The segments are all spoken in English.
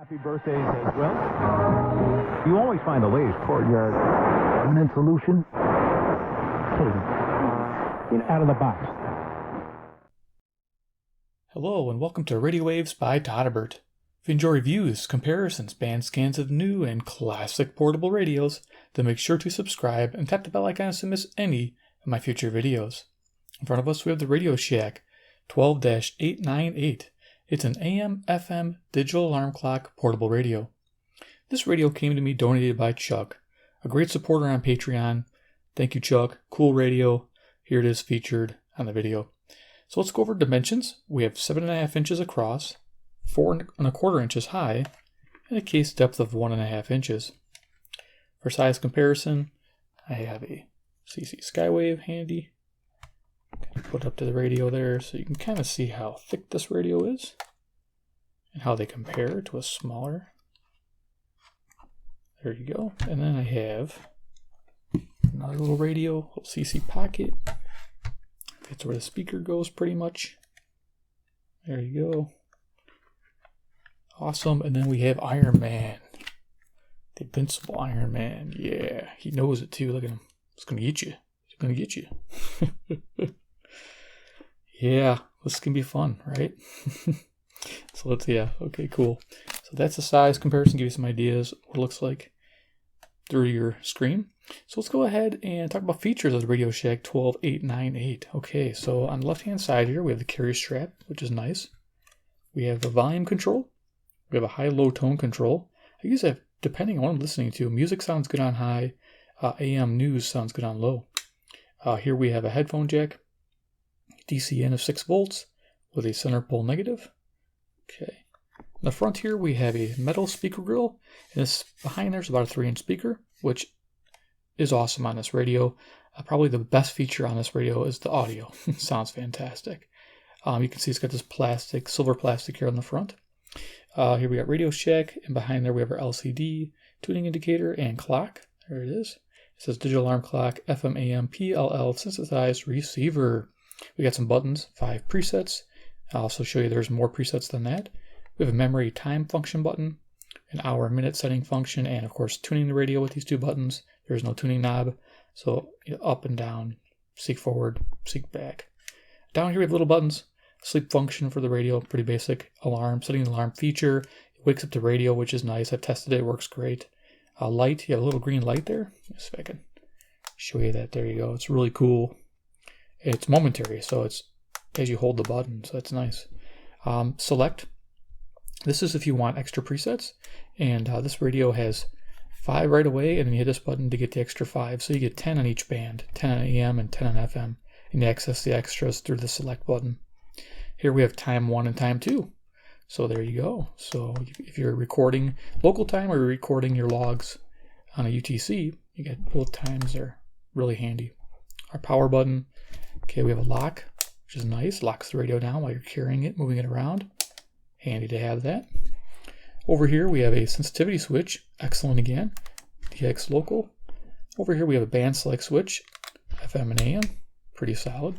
Happy birthdays as well. You always find the latest courtyard permanent solution. Out of the box. Hello and welcome to Radio Waves by todderbert. If you enjoy reviews, comparisons, band scans of new and classic portable radios, then make sure to subscribe and tap the bell icon to miss any of my future videos. In front of us we have the Radio Shack 12-898. It's an AM/FM digital alarm clock portable radio. This radio came to me donated by Chuck, a great supporter on Patreon. Thank you, Chuck. Cool radio. Here it is featured on the video. So let's go over dimensions. We have 7.5 inches across, 4.25 inches high, and a case depth of 1.5 inches. For size comparison, I have a CC Skywave handy. Put up to the radio there so you can kind of see how thick this radio is and how they compare to a smaller. There you go. And then I have another little radio, little CC Pocket. That's where the speaker goes pretty much. There you go. Awesome. And then we have Iron Man. The invincible Iron Man. Yeah, he knows it too. Look at him. It's going to get you. It's going to get you. Yeah, this can be fun, right? So okay, cool. So that's the size comparison, give you some ideas what it looks like through your screen. So let's go ahead and talk about features of the Radio Shack 12898. Okay, so on the left-hand side here, we have the carry strap, which is nice. We have the volume control. We have a high-low tone control. I use that depending on what I'm listening to. Music sounds good on high. AM news sounds good on low. Here we have a headphone jack. DC in of 6 volts with a center pole negative. Okay. In the front here we have a metal speaker grill, and this behind there's about a 3-inch speaker, which is awesome on this radio. Probably the best feature on this radio is the audio. It sounds fantastic. You can see it's got this silver plastic here on the front. Here we got Radio Shack, and behind there we have our LCD, tuning indicator, and clock. There it is. It says digital alarm clock, FM, AM, PLL, sensitized receiver. We got some buttons, 5 presets. I'll also show you there's more presets than that. We have a memory time function button, an hour minute setting function, and of course tuning the radio with these 2 buttons. There's no tuning knob, so up and down, seek forward, seek back. Down here we have little buttons, sleep function for the radio, pretty basic. Alarm, setting the alarm feature. It wakes up the radio, which is nice. I've tested it, works great. Light, you have a little green light there. Let's see if I can show you that. There you go. It's really cool. It's momentary, so it's as you hold the button, so that's nice. Select. This is if you want extra presets, and this radio has 5 right away, and then you hit this button to get the extra 5. So you get 10 on each band, 10 on AM and 10 on FM, and you access the extras through the select button. Here we have time 1 and time 2. So there you go. So if you're recording local time or you're recording your logs on a UTC, you get both times there. Really handy. Our power button. Okay, we have a lock, which is nice. Locks the radio down while you're carrying it, moving it around. Handy to have that. Over here we have a sensitivity switch. Excellent again. DX local. Over here we have a band select switch. FM and AM. Pretty solid.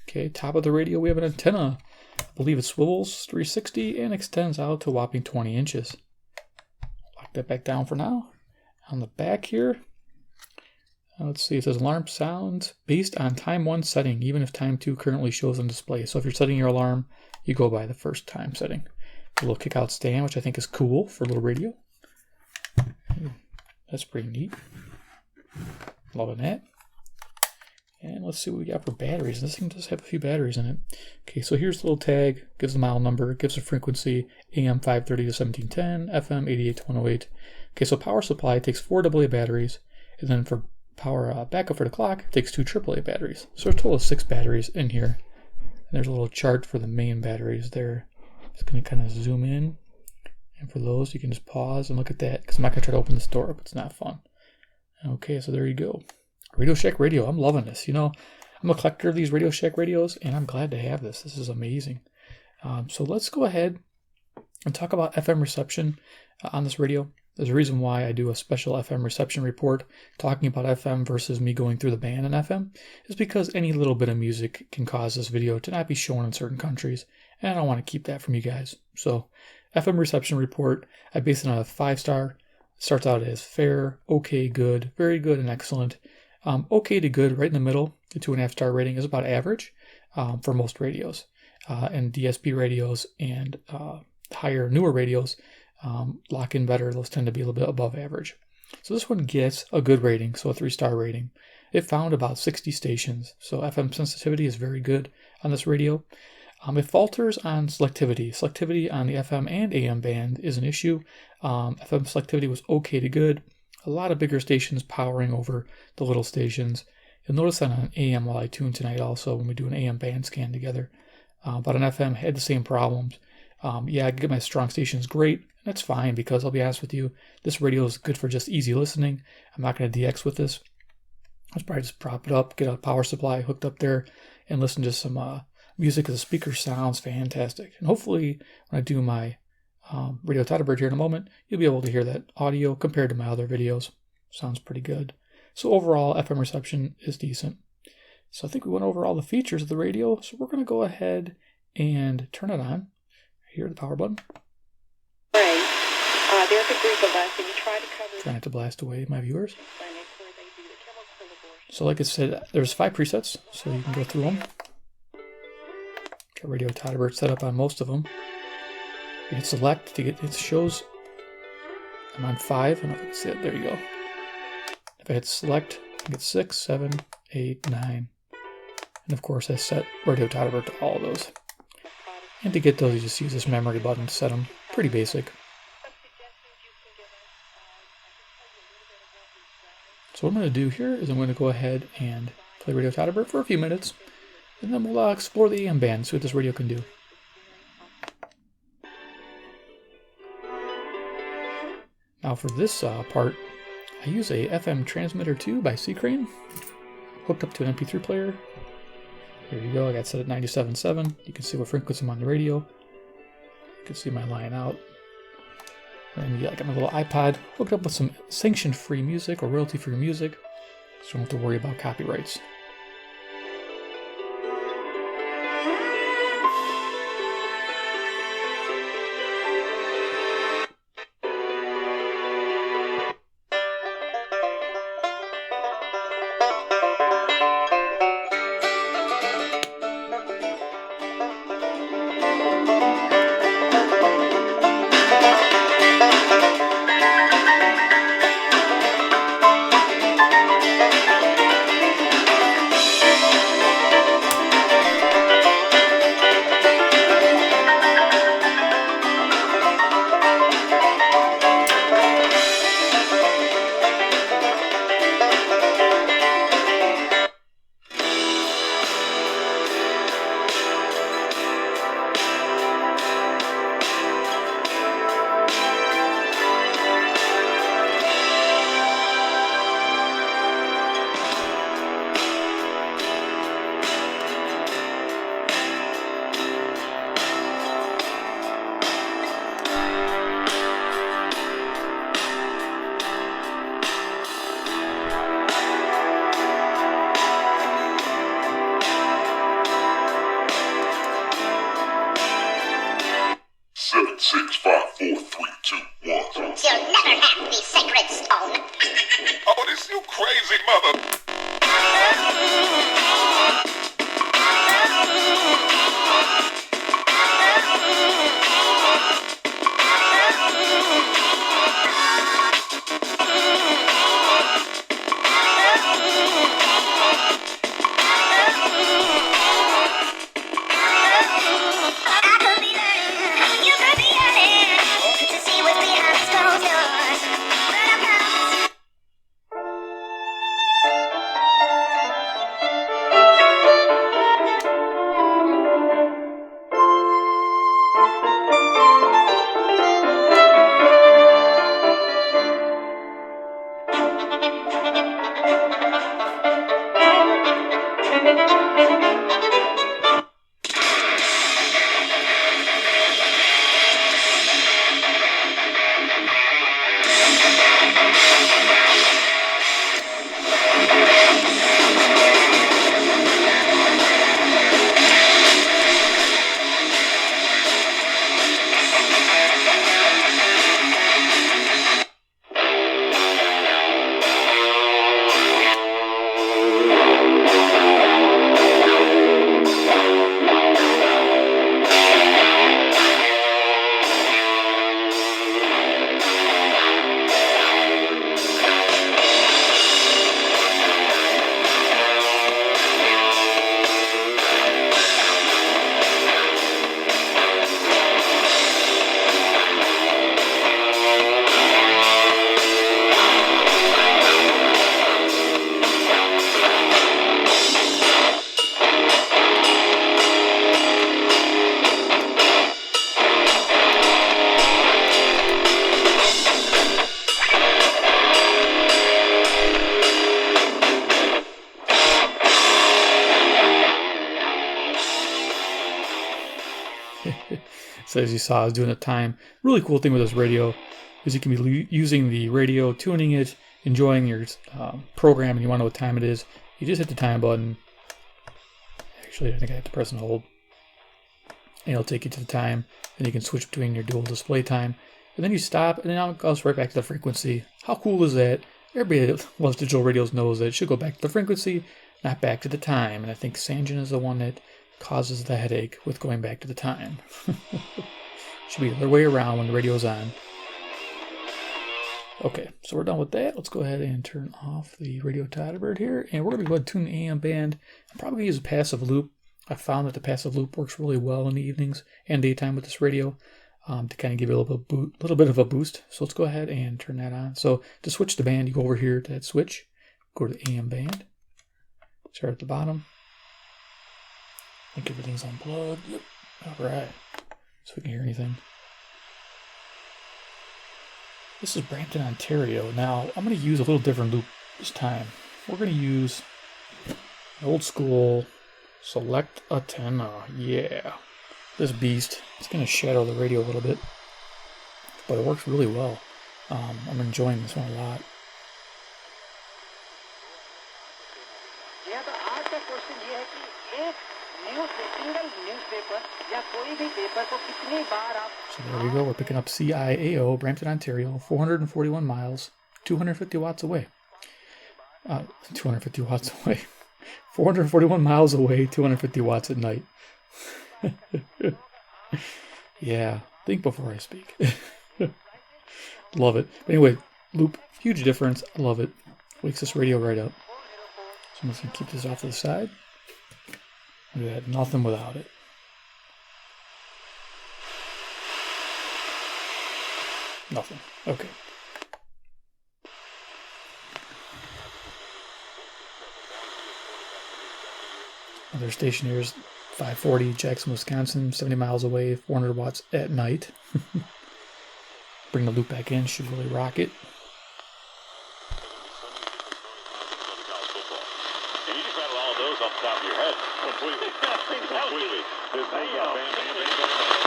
Okay, top of the radio we have an antenna. I believe it swivels 360 and extends out to a whopping 20 inches. Lock that back down for now. On the back here, let's see, it says alarm sounds based on time 1 setting, even if time 2 currently shows on display. So if you're setting your alarm, you go by the first time setting. A little kick out stand, which I think is cool for a little radio. That's pretty neat. Loving that. And let's see what we got for batteries. This thing does have a few batteries in it. Okay, so here's the little tag. Gives the model number, gives the frequency, AM 530 to 1710, FM 88 to 108. Okay, so power supply takes 4 AA batteries, and then for power backup for the clock, it takes 2 AAA batteries. So there's a total of 6 batteries in here. And there's a little chart for the main batteries there. Just going to kind of zoom in. And for those, you can just pause and look at that, because I'm not going to try to open this door up. It's not fun. Okay, so there you go. Radio Shack radio. I'm loving this. You know, I'm a collector of these Radio Shack radios, and I'm glad to have this. This is amazing. So let's go ahead and talk about FM reception on this radio. There's a reason why I do a special FM reception report talking about FM versus me going through the band in FM, is because any little bit of music can cause this video to not be shown in certain countries, and I don't want to keep that from you guys. So FM reception report, I base it on a 5-star. Starts out as fair, okay, good, very good, and excellent. Okay to good, right in the middle. The 2.5-star rating is about average for most radios. And DSP radios and higher, newer radios lock in better. Those tend to be a little bit above average. So this one gets a good rating, so a 3-star rating. It found about 60 stations, so FM sensitivity is very good on this radio. It falters on selectivity. Selectivity on the FM and AM band is an issue. FM selectivity was okay to good. A lot of bigger stations powering over the little stations. You'll notice that on AM while I tune tonight also when we do an AM band scan together. But on FM, had the same problems. Yeah, I can get my strong stations great. That's fine because I'll be honest with you, this radio is good for just easy listening. I'm not going to DX with this. I'll probably just prop it up, get a power supply hooked up there, and listen to some music because the speaker sounds fantastic. And hopefully when I do my radio todderbert here in a moment, you'll be able to hear that audio compared to my other videos. Sounds pretty good. So overall, FM reception is decent. So I think we went over all the features of the radio. So we're going to go ahead and turn it on. Here, the power button. There's a group of us, and you try to cover... Trying to blast away my viewers. So like I said, there's 5 presets, so you can go through them. Got radio todderbert set up on most of them. You hit select to get, it shows I'm on 5. I don't know if you can see it. There you go. If I hit select, I get 6, 7, 8, 9. And of course, I set radio todderbert to all of those. And to get those, you just use this memory button to set them. Pretty basic. So what I'm going to do here is I'm going to go ahead and play radio todderbert for a few minutes, and then we'll explore the AM band, see what this radio can do. Now for this part, I use a FM transmitter 2 by C-Crane, hooked up to an MP3 player. Here you go, I got it set at 97.7. You can see what frequency I'm on the radio. You can see my line out. And yeah, I got my little iPod hooked up with some sanction-free music or royalty-free music, so I don't have to worry about copyrights. crazy mother. So as you saw, I was doing the time. Really cool thing with this radio is you can be using the radio, tuning it, enjoying your program, and you want to know what time it is. You just hit the time button. Actually, I think I have to press and hold. And it'll take you to the time. Then you can switch between your dual display time. And then you stop, and then it goes right back to the frequency. How cool is that? Everybody that loves digital radios knows that it should go back to the frequency, not back to the time. And I think Sanjin is the one that causes the headache with going back to the time. Should be the other way around when the radio's on. Okay, so we're done with that. Let's go ahead and turn off the radio todderbert here. And we're going to go ahead and tune the AM band. I'm probably going to use a passive loop. I found that the passive loop works really well in the evenings and daytime with this radio. To kind of give it a little bit of a boost. So let's go ahead and turn that on. So to switch the band, you go over here to that switch, go to the AM band, start at the bottom. I think everything's unplugged. Yep. All right. So we can hear anything. This is Brampton, Ontario. Now I'm going to use a little different loop this time. We're going to use an old school select antenna. Yeah. This beast, it's going to shadow the radio a little bit, but it works really well. I'm enjoying this one a lot. So there we go, we're picking up CIAO, Brampton, Ontario, 441 miles, 250 watts away. 250 watts away. 441 miles away, 250 watts at night. Yeah, think before I speak. Love it. But anyway, loop, huge difference. I love it. Wakes this radio right up. So I'm just going to keep this off to the side. Look at that, nothing without it. Nothing. Okay. Another station here is 540, Jackson, Wisconsin, 70 miles away, 400 watts at night. Bring the loop back in, should really rock it. And you just rattle all of those off the top of your head. Completely. Completely. There's no bam, bam, bam, bam.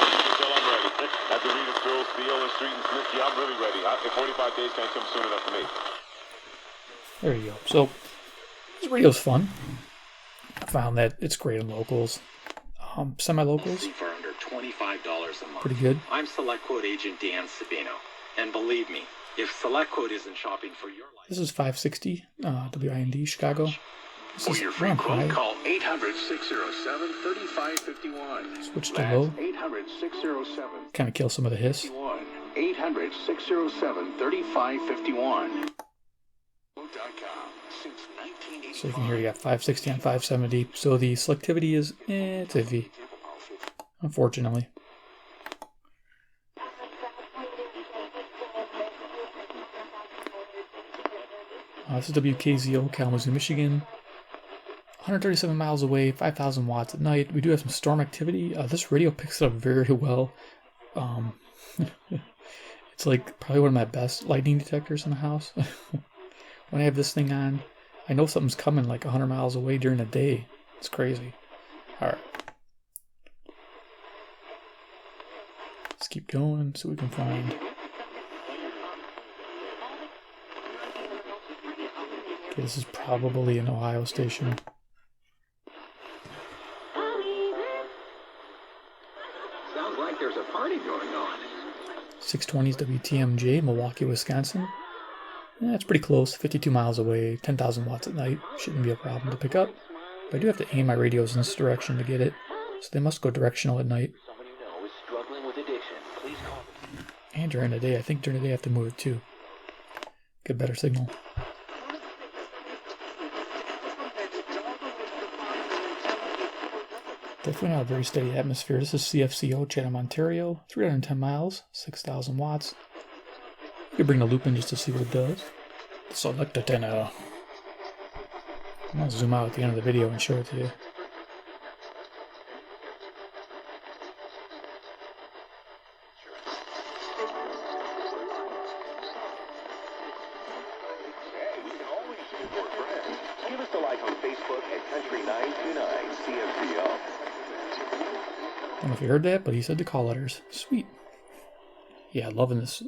You can tell I'm ready. After reading Phil, Steele, and Street and Smith, I'm really ready. 45 days can't come soon enough for me. There you go. So, this radio's fun. I found that it's great in locals. Semi-locals. For under $25 a month. Pretty good. I'm SelectQuote agent Dan Sabino. And believe me, if SelectQuote isn't shopping for your life... This is 560, WIND, Chicago. This For is your free around quote, high. call 800-607-3551. Switch to That's low. 800-607-51. Kind of kill some of the hiss. 800-607-3551. So you can hear you got 560 on 570. So the selectivity is, it's iffy. Unfortunately. This is WKZO, Kalamazoo, Michigan. 137 miles away, 5,000 watts at night. We do have some storm activity. This radio picks it up very well. It's like probably one of my best lightning detectors in the house. When I have this thing on, I know something's coming like 100 miles away during the day. It's crazy. Alright. Let's keep going, see what we can find. Okay, this is probably an Ohio station. Sounds like there's a party going on. 620's WTMJ, Milwaukee, Wisconsin. Yeah, it's pretty close, 52 miles away, 10,000 watts at night. Shouldn't be a problem to pick up. But I do have to aim my radios in this direction to get it, so they must go directional at night. And during the day, I think during the day I have to move it too. Get better signal. Definitely not a very steady atmosphere. This is CFCO, Chatham, Ontario, 310 miles, 6,000 watts. You can bring the loop in just to see what it does. Select antenna. I'm going to zoom out at the end of the video and show it to you. Give us a like on Facebook at Country 929 CFCO. don't know if you heard that, but he said the call letters. Sweet. Yeah, loving this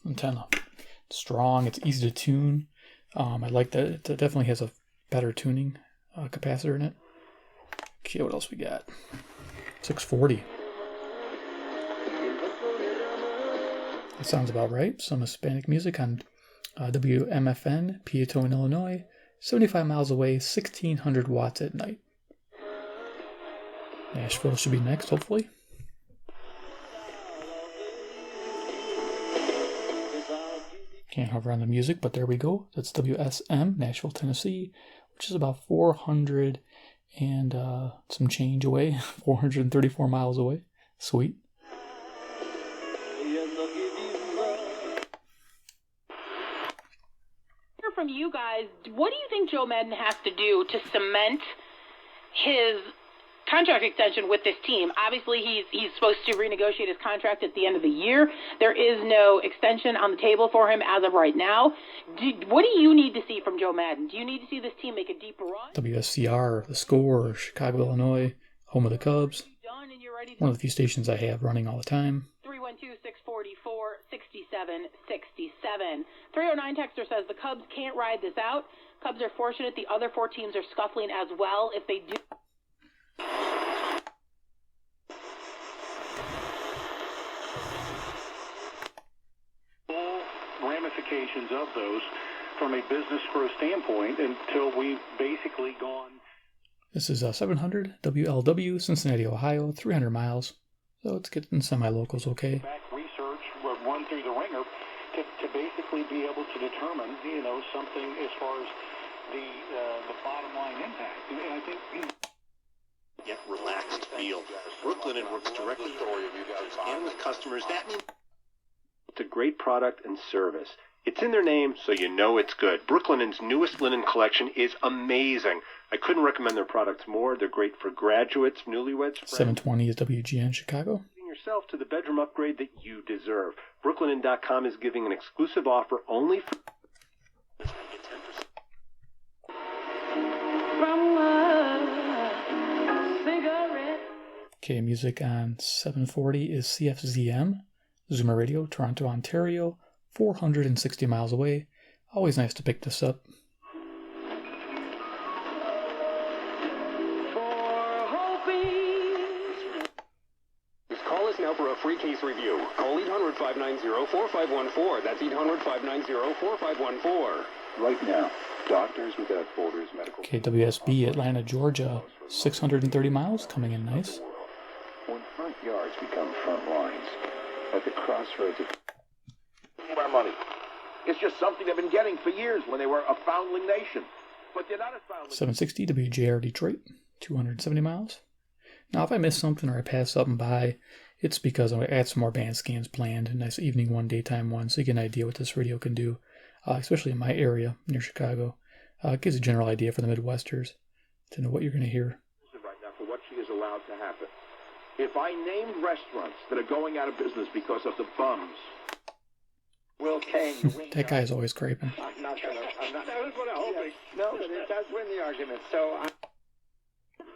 antenna. It's strong. It's easy to tune. I like that. It definitely has a better tuning capacitor in it. Okay, what else we got? 640. That sounds about right. Some Hispanic music on WMFN, Peatone, Illinois. 75 miles away, 1600 watts at night. Nashville should be next, hopefully. Can't hover on the music, but there we go. That's WSM, Nashville, Tennessee, which is about 400 and some change away. 434 miles away. Sweet. From you guys, what do you think Joe Madden has to do to cement his contract extension with this team? Obviously, he's supposed to renegotiate his contract at the end of the year. There is no extension on the table for him as of right now. What do you need to see from Joe Madden? Do you need to see this team make a deep run? WSCR, The Score, Chicago, Illinois, home of the Cubs. One of the few stations I have running all the time. 312-644-6767. 309 texter says the Cubs can't ride this out. Cubs are fortunate the other 4 teams are scuffling as well. If they do... Ramifications of those from a business growth standpoint until we've basically gone. This is 700 WLW, Cincinnati, Ohio, 300 miles. So it's getting semi-locals okay. Back research, run through the ringer to basically be able to determine, something as far as the bottom line impact. And I think. Get relaxed feel. Brooklinen works directly and with customers. That means it's a great product and service. It's in their name, so you know it's good. Brooklinen's newest linen collection is amazing. I couldn't recommend their products more. They're great for graduates, newlyweds, friends. 720 is WGN Chicago. Yourself to the bedroom upgrade that you deserve. Brooklinen.com is giving an exclusive offer only for... Okay, music on 740 is CFZM, Zoomer Radio, Toronto, Ontario, 460 miles away. Always nice to pick this up. Call us now for a free case review. Call 800-590-4514. That's 800-590-4514. Right now, Doctors Without Borders Medical. Okay, WSB, Atlanta, Georgia, 630 miles, coming in nice. When front yards become front lines, at the crossroads of our money. It's just something they've been getting for years when they were a foundling nation. But they're not a foundling. 760 WJR Detroit, 270 miles. Now, if I miss something or I pass something by, it's because I add some more band scans planned. A nice evening one, daytime one, so you get an idea what this radio can do, especially in my area near Chicago. It gives a general idea for the Midwesters to know what you're going to hear. Right now for what she has allowed to happen. If I named restaurants that are going out of business because of the bums, Will Kane. That guy's always griping. I'm not going to hold it. No, but it does win the argument. So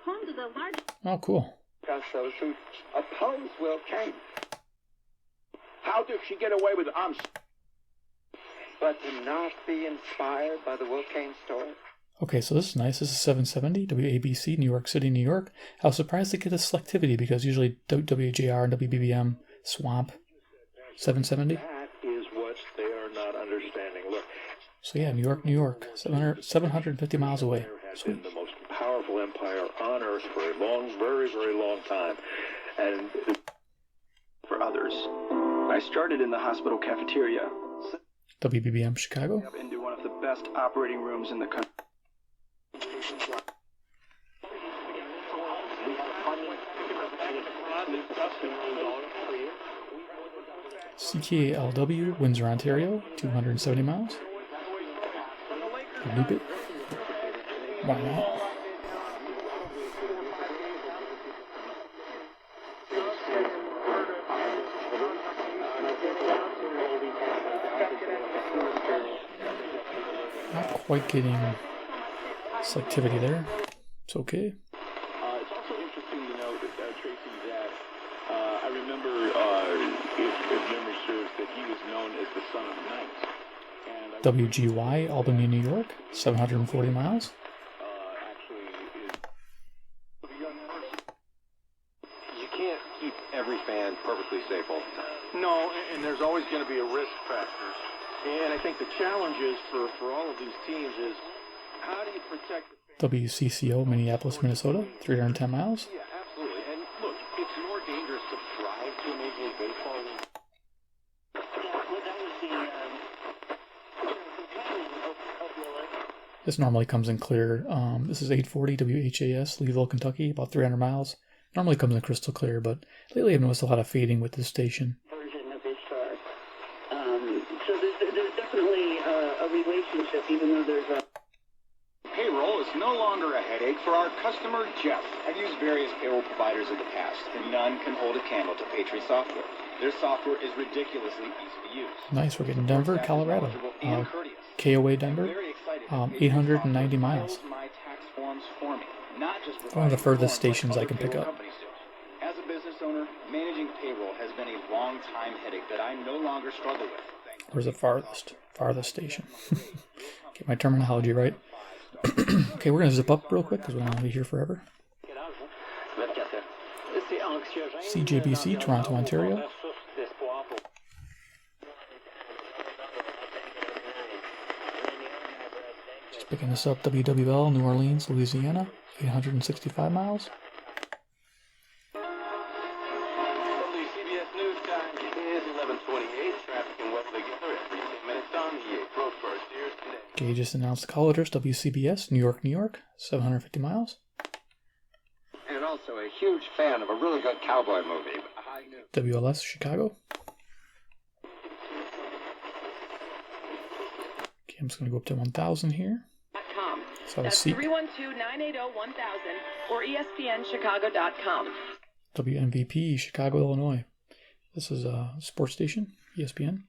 Home to the large... Oh, cool. those who oppose Will Kane. how did she get away with But to not be inspired by the Will Kane story. Okay, so this is nice. This is 770, WABC, New York City, New York. I was surprised to get a selectivity because usually WJR and WBBM swamp 770. That is what they are not understanding. Look. So yeah, New York, New York, 750 miles away. There has Sweet. been the most powerful empire on earth for a long, very, very long time. And for others. I started in the hospital cafeteria. WBBM Chicago. Into one of the best operating rooms in the country. CKLW, Windsor, Ontario, 270 miles. Loop it. Why not? Not quite getting selectivity there. It's okay. it's also interesting to note, Tracy, that WGY, Albany, New York, 740 miles. You can't keep every fan perfectly safe all the time. No, and there's always going to be a risk factor. And I think the challenge is for all of these teams is how do you protect the WCCO, Minneapolis, Minnesota, 310 miles. Yeah, absolutely. And look, it's more dangerous to drive to a Major League Baseball than... This normally comes in clear. This is 840 WHAS, Louisville, Kentucky, about 300 miles. Normally comes in crystal clear, but lately I've noticed a lot of fading with this station. Version of his chart. So there's definitely a relationship, even though there's a... Payroll is no longer a headache for our customer, Jeff. I've used various payroll providers in the past, and none can hold a candle to Patriot software. Their software is ridiculously easy to use. Nice, we're getting Denver, Colorado. KOA Denver, 890 miles. One of the furthest stations I can pick up. As a business owner, managing payroll has been a long time headache that I no longer struggle with. Where's the farthest? Farthest station. Get my terminology right. Okay, we're going to zip up real quick because we don't want to be here forever. CJBC, Toronto, Ontario. Just picking this up, WWL, New Orleans, Louisiana, 865 miles. WCBS News Time is 11:28. Traffic in West Together at 15 minutes on the April 1st. Here's today. Okay, just announced the call letters, WCBS, New York, New York, 750 miles. And also a huge fan of a really good cowboy movie. WLS, Chicago. Okay, I'm just going to go up to 1,000 here. So That's 312-980-1000 or ESPNChicago.com. WMVP, Chicago, Illinois. This is a sports station, ESPN.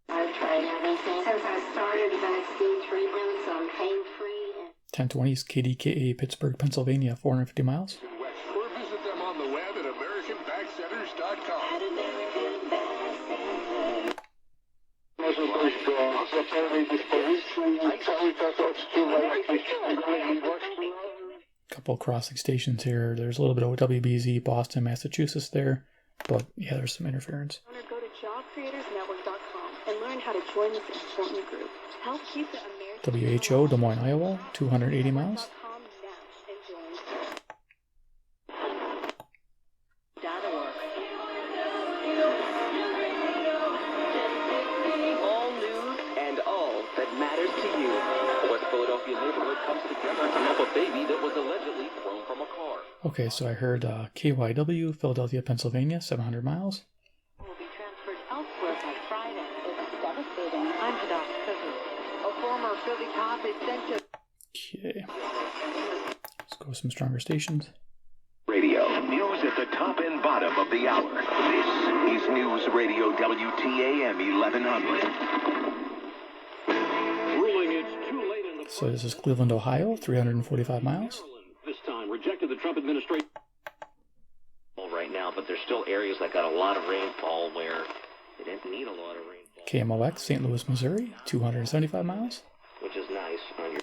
I've tried everything since I started vaccine treatments. I'm pain-free. 1020 is KDKA, Pittsburgh, Pennsylvania, 450 miles. Or visit them on the web at AmericanBackCenters.com. Couple crossing stations here. There's a little bit of WBZ, Boston, Massachusetts there. But yeah, there's some interference. Go to jobcreatorsnetwork.com and learn how to join this important group. Help keep the American WHO, Des Moines, Iowa, 280 miles. All news and all that matters to you. A West Philadelphia neighborhood comes together to help a baby that was allegedly thrown from a car. Okay, so I heard KYW, Philadelphia, Pennsylvania, 700 miles. will be transferred elsewhere by Friday. It's devastating. I'm Hadas Kazoo. A former Philly cop is sent to... Okay. Let's go with some stronger stations. Radio. News at the top and bottom of the hour. This is News Radio WTAM 1100. Ruling it's too late in the... So this is Cleveland, Ohio, 345 miles. This time rejected the Trump administration right now, but there's still areas that got a lot of rainfall where they didn't need a lot of rainfall. KMOX, St. Louis, Missouri, 275 miles. Which is nice on your...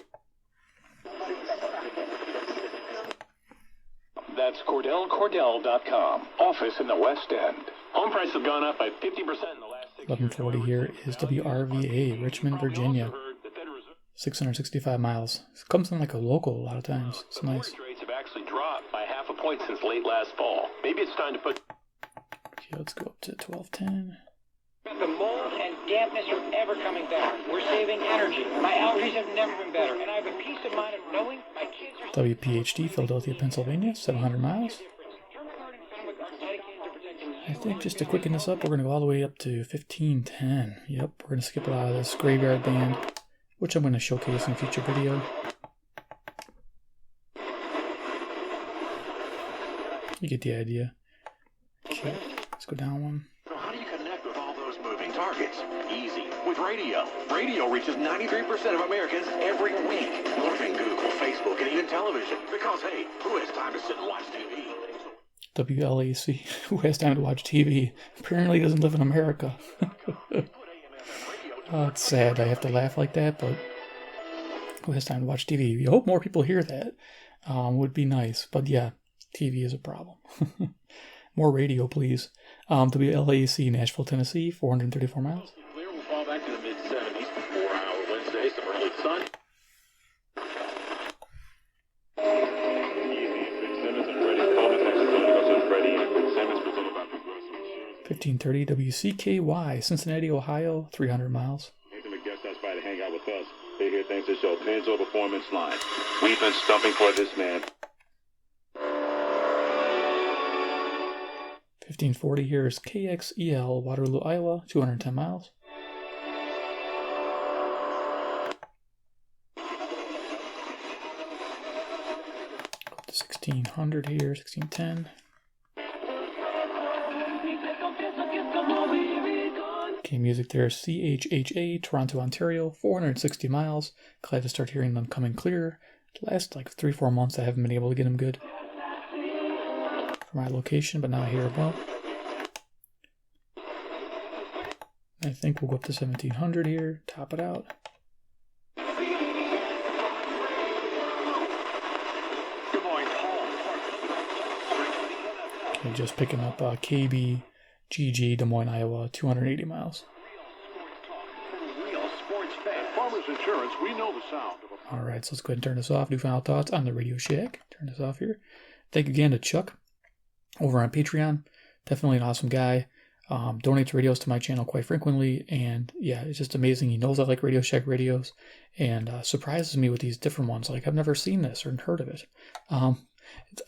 That's CordellCordell.com. Office in the West End. Home prices have gone up by 50% in the last 6 years. 1140 here is WRVA, Richmond, Virginia, 665 miles. It comes in like a local a lot of times. It's nice. Rates have actually dropped by half a point since late last fall. Maybe it's time to put... Okay, let's go up to 1210. The mold and dampness are ever coming down. We're saving energy. My allergies have never been better, and I have a peace of mind of knowing my kids are... WPHD, Philadelphia, Pennsylvania, 700 miles. I think just to quicken this up, we're going to go all the way up to 1510. Yep, we're going to skip a lot of this graveyard band, which I'm going to showcase in a future video. You get the idea. Okay, let's go down one. So how do you connect with all those moving targets? Easy. With radio. Radio reaches 93% of Americans every week. More than Google, Facebook, and even television. Because, hey, who has time to sit and watch TV? WLEC, who has time to watch TV, apparently doesn't live in America. Oh, it's sad I have to laugh like that, but who has time to watch TV? You hope more people hear that. Would be nice, but yeah, TV is a problem. More radio, please. WLAC, Nashville, Tennessee, 434 miles. Clear will fall back to the mid-70s. 4-hour Wednesday, some early sun. 1530 WCKY, Cincinnati, Ohio, 300 miles. Make them a guest house by to hang out with us. They hear things to show Penzo Performance Line. We've been stumping for this man. 1540, here's KXEL, Waterloo, Iowa, 210 miles. Go to 1600 here, 1610. Okay, music there, CHHA, Toronto, Ontario, 460 miles. Glad to start hearing them coming clear. The last like 3-4 months I haven't been able to get them good for my location, but now I hear above. I think we'll go up to 1700 here, top it out. Okay, just picking up KBGG, Des Moines, Iowa, 280 miles. Farmers Insurance, we know the sound. All right, so let's go ahead and turn this off. Do final thoughts on the Radio Shack. Turn this off here. Thank you again to Chuck over on Patreon. Definitely an awesome guy. Donates radios to my channel quite frequently, and yeah, it's just amazing. He knows I like Radio Shack radios, and surprises me with these different ones. Like, I've never seen this or heard of it.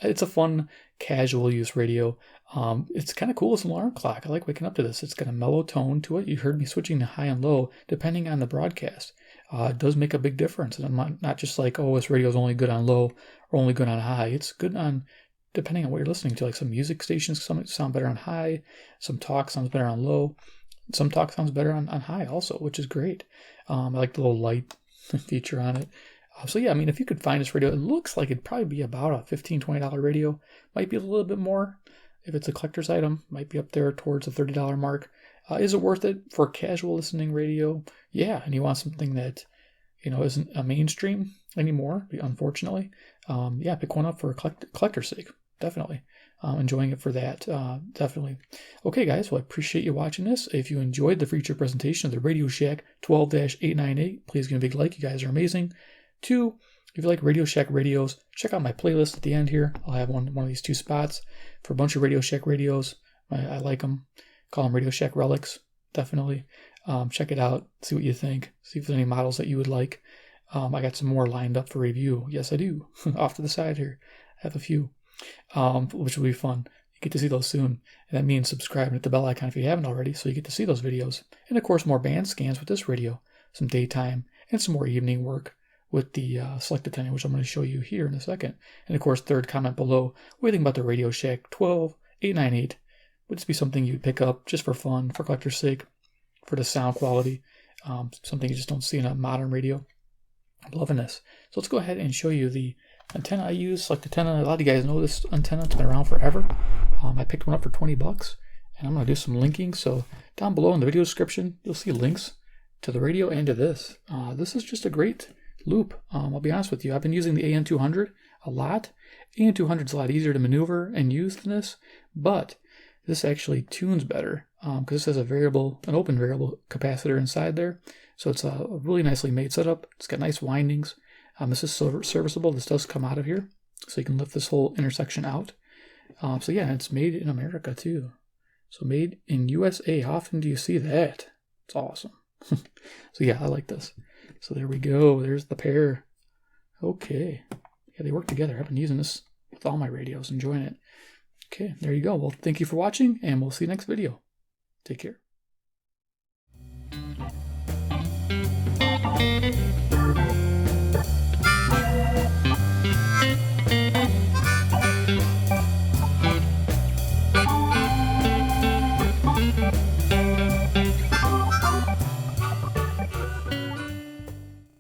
It's a fun, casual use radio. It's kind of cool as an alarm clock. I like waking up to this. It's got a mellow tone to it. You heard me switching to high and low depending on the broadcast. It does make a big difference. And I'm not just like, oh, this radio is only good on low or only good on high. It's good on depending on what you're listening to. Like, some music stations sound better on high, some talk sounds better on low, some talk sounds better on high also, which is great. I like the little light feature on it. So yeah, I mean, if you could find this radio, it looks like it'd probably be about a $15-20 radio. Might be a little bit more if it's a collector's item. Might be up there towards the $30 mark. Is it worth it for casual listening radio? Yeah, and you want something that, you know, isn't a mainstream anymore, unfortunately. Yeah, pick one up for collector's sake. Definitely. Enjoying it for that. Definitely. Okay, guys. Well, I appreciate you watching this. If you enjoyed the feature presentation of the Radio Shack 12-898, please give me a big like. You guys are amazing. 2, if you like Radio Shack radios, check out my playlist at the end here. I'll have one of these 2 spots for a bunch of Radio Shack radios. I like them. Call them Radio Shack relics. Definitely. Check it out. See what you think. See if there's any models that you would like. I got some more lined up for review. Yes, I do. Off to the side here. I have a few, which will be fun. You get to see those soon. And that means subscribe and hit the bell icon if you haven't already, so you get to see those videos. And of course, more band scans with this radio. Some daytime and some more evening work with the Selectivity, which I'm going to show you here in a second. And of course, third comment below, what do you think about the Radio Shack 12-898? Would this be something you'd pick up just for fun, for collector's sake, for the sound quality? Something you just don't see in a modern radio. I'm loving this. So let's go ahead and show you the antenna I use. Select antenna. A lot of you guys know this antenna. It's been around forever. I picked one up for $20, and I'm going to do some linking. So down below in the video description, you'll see links to the radio and to this. This is just a great loop. I'll be honest with you. I've been using the AN200 a lot. AN200 is a lot easier to maneuver and use than this, but this actually tunes better because this has an open variable capacitor inside there. So it's a really nicely made setup. It's got nice windings. This is serviceable. This does come out of here, so you can lift this whole intersection out. So yeah, it's made in America too. So made in USA. How often do you see that? It's awesome. So yeah, I like this. So there we go. There's the pair. Okay. Yeah, they work together. I've been using this with all my radios, enjoying it. Okay, there you go. Well, thank you for watching, and we'll see you next video. Take care.